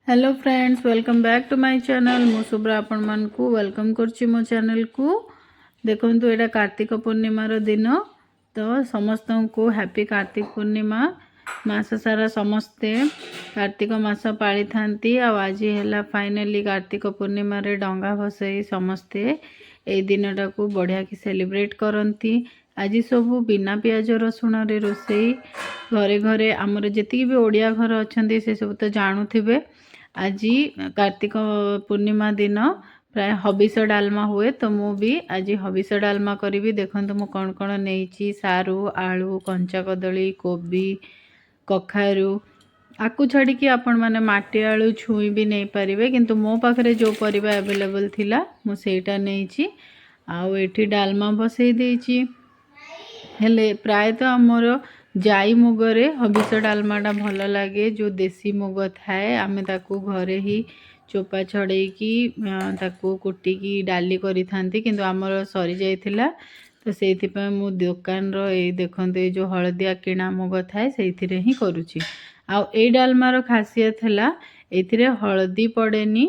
Hello friends, welcome back to my channel. मु शुभ्रा आपण मान को वेलकम करछि मो चैनल को। देखंतु एटा कार्तिक पूर्णिमार दिन, तो समस्त को हैप्पी कार्तिक पूर्णिमा। मास सारा समस्ते कार्तिक मास पाली थांती। आज है फाइनली कार्तिक पूर्णिमा रे डंगा भसई समस्ते ए दिनटा को बढ़िया की सेलिब्रेट करती। आज सब बिना पियाज रसुण रे रोसई घरे घरे आमर जी भी ओडिया घर अच्छा से सब तो जानूे। आज कार्तिक पूर्णिमा दिन प्राय हबिष डालमा हुए, तो मु भी आज हबिष डालमा करी। देखो मु कौन कौन नहीं, सारू आलू कंचा कदली कोबी कखारू आकु छाड़ी कि आपण माने माटी आलू छुई भी नहीं पारे, किंतु मो पाखरे जो परिबा अवेलेबल थिला मु सेटा नहीं। आउ एठी डालमा बसई देछि। हेले प्राय तो आमर जाई मुगरे हबिष डालमाटा भल लगे। जो देसी मुग थाए आमे ताकू घरे ही चोपा छड़ेकी ताकू कुटिकी डाली करी थांती, किंतु आमर सरी जाइथिला। तो सेइथिपय मु दुकान रो ए देखंते ए जो हळदिया किणा मुग थाए सेइथिरे ही करूची। आ ए डालमार खासियत हला एथिरे हळदी पड़ेनी,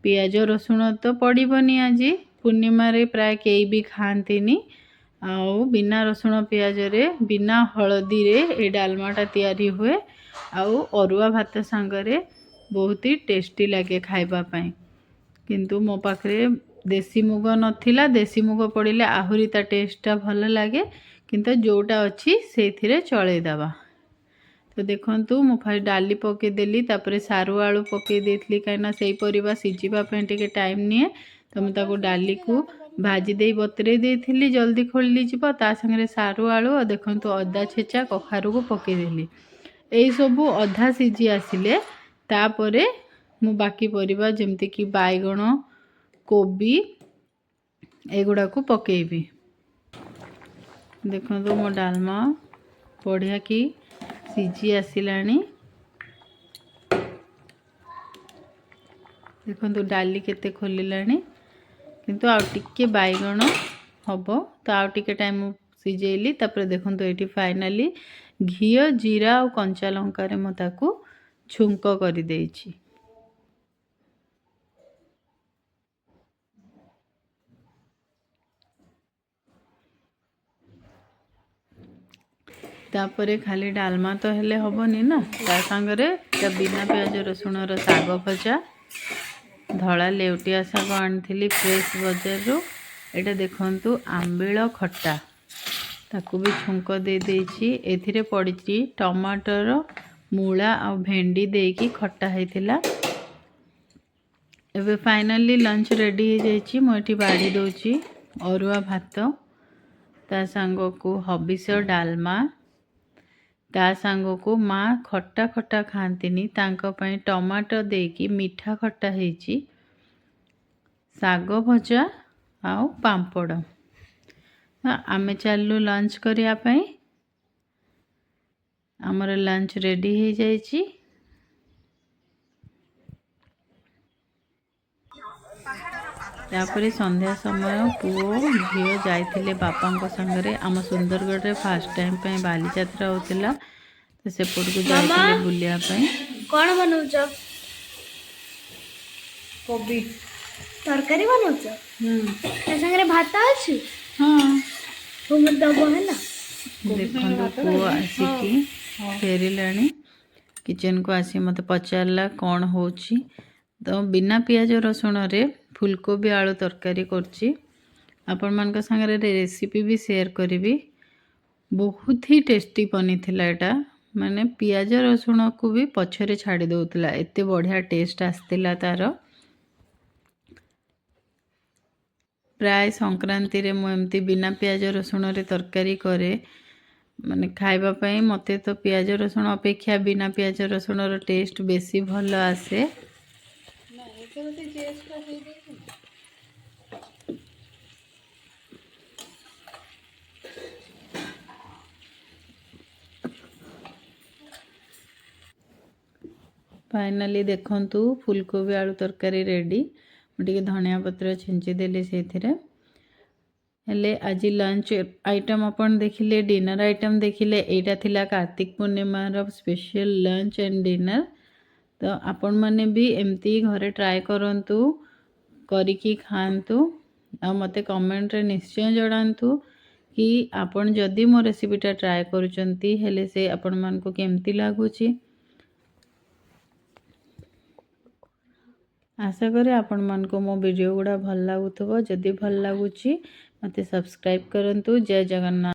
पियाज रसुण तो पड़िबनी। आज पूर्णिमा रे प्राय केई भी खांतीनी। आउ बिना रसुण पियाज रे बिना हळदी रे ए डालमाटा तैयारी हुए। आउ अरुआ भात सांगरे बहुत ही टेस्टी लगे खाइबा पई। किंतु मो पाखरे देसी मुग नथिला। देसी मुग पड़िले आहुरी ता टेस्टटा भल लगे, किंतु जोटा अच्छी सेथिरे चले दबा। तो देखंतु मु फाइ डाली पके देली, तापरे सारू आलू पके देथली काइना सेई परिबा सिजिबा पे टिके टाइम निए। तो मु ताको डाली को भाजी दे बतरे देथली, जल्दी खोली जीव। ता संगे सारू आलू और देखंतु अदा छेचा कखारू को पके देली। एई सबु अधा सिजी आसिले तापरे मु बाकी परिबा जेमति कि बाइगण कोबी एगुडा को पकेबी। देखंतु मो डालमा बढ़िया की सिजी आसिलानी। देखंतु डाली केते खोलिलानी, किंतु आ टिके बाइगण हबो। तो आ टिके टाइम सिजेली। तापर देखंतु एठी फाइनली घियो जीरा और कंचा लंका रे म ताकू छुंक करि देइछि। तापरे खाली डालमा तो हेले हबनी ना, ता संगरे बिना प्याज रसुण रो साग भजा, धड़ा लेउटिया साग आनी फ्रेश बजार रो। एटा देखंतु आंबिल खट्टा ताकू भी छुंक दे देछि। एथिरे पड़ी टमाटर मूला और भेंडी देकी खट्टा हेतिला। एबे फाइनली लंच रेडी हो जाइछि। मु एठी बाड़ी दोछि अरुआ भात, ता सांगो को हबिष डालमा, ता सांगो को माँ खट्टा खट्टा खांतीनी तांको पई टमाटर देकी मीठा खट्टा हेछि, साग भजा आउ पांपड़। आमे चलू लंच करिया पई। हमर लंच रेडी हो जाइछि। तापरे संध्या समय पुओ झियो जाइथिले बापांको संगरे। आम सुंदरगढ़ रे फर्स्ट टाइम पे बाली यात्रा होतिला, तो सेपट को जाइथिले बुलिया पई। कौन बनौछ? कोबी तरकारी बनौछ? ता संगे भात अछि? हां, तो मत दबो है ना। देखंदु पुओ आसिकी फेरिलाणी किचन को आसी मत पचारला कौन होची। तो बिना पियाज रसुण रे फुलकोबी आलू तरकारी करची। आपण मान संगे रेसिपी भी शेयर करी। बहुत ही टेस्टी बनी थिला एटा, माने पियाज रसुण को भी पछरे छाड़ी दउतला, एते बढ़िया टेस्ट आस्तिला तार। प्राय संक्रांति रे मु एमती बिना पियाज रसुण रे तरकारी करे, माने खाइबा पई मते तो पियाज रसुण अपेक्षा बिना पियाज रसुण रो टेस्ट बेसी भल आसे। फाइनली देखंतु फुलकोबी आलू तरकारी रेडी। मुझे धनिया पत्र छिंची देली सेथिरे। हेले आज लंच आइटम अपन देखिले, डिनर आइटम देखिले। एटा थिला कार्तिक पूर्णिमा रो स्पेशल लंच एंड डिनर। तो आपण मैंने भी एमती घरे ट्राए करंतु करिकी खांतु आ मते कमेंट रे निश्चय जणांतु कि आपण जदि मो रेसिपीटा ट्राए करूचंती हेले से आपण मान को केमती लागुची। आशा करी आपण मान को मो वीडियो गुड़ा भल लागुथबो। जदि भल लागुची मते सब्सक्राइब करंतु। जय जगन्नाथ।